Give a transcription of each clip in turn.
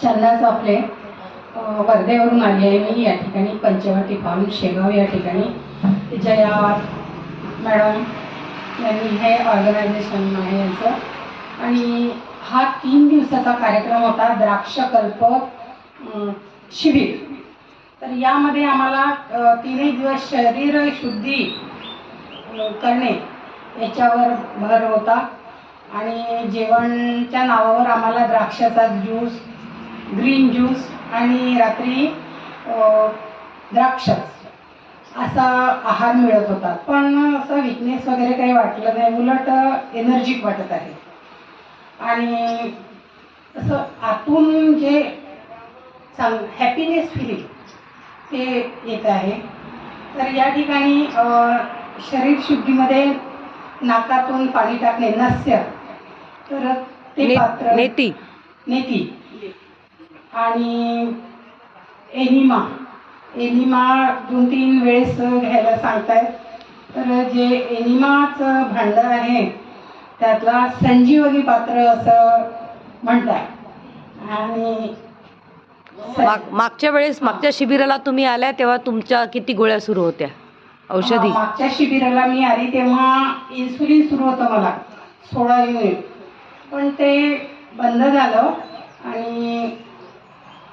चंदा चाफले वर्धेवरून आली आहे मी या ठिकाणी पंचवटी फार्म शेगाव या ठिकाणी जया मॅडम यांनी हे ऑर्गनायझेशन आहे यांचं आणि हा 3 दिवसाचा कार्यक्रम होता द्राक्षकल्प शिबिर। तर यामध्ये आम्हाला 3 दिवस शरीर शुद्धी करणे याच्यावर भर होता आणि जेवणच्या नावावर आम्हाला द्राक्षाचा ज्यूस ग्रीन ज्यूस आणि रात्री द्राक्ष असा आहार मिळत होता। पण असं विकनेस वगैरे काही वाटलं नाही, उलट एनर्जिक वाटत आहे आणि असं आतून जे हॅपीनेस फिलिंग ते येत आहे। तर या ठिकाणी शरीर शुद्धीमध्ये नाकातून पाणी टाकणे नस्य तर ते पात्र नेती नेती आणि एनिमा 2-3 वेळेस घ्यायला सांगतायत। तर जे एनिमाचं भांडं आहे त्यातला संजीवनी पात्र असं म्हणतात। आणि मागच्या वेळेस मागच्या शिबिराला तुम्ही आल्या तेव्हा तुमच्या किती गोळ्या सुरू होत्या औषधी? मागच्या शिबिराला मी आली तेव्हा इन्सुलिन सुरू होतं मला 16 युनिट, पण ते बंद झालं आणि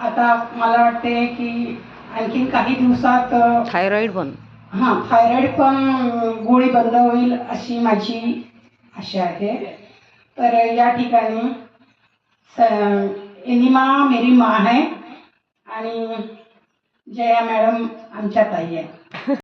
आता मला वाटते की आणखीन काही दिवसात थायरॉइड पण थायरॉइड पण गोळी बंद होईल अशी माझी आशा आहे। तर या ठिकाणी एनिमा मेरी माँ है आणि जया मॅडम आमच्या ताई आहे।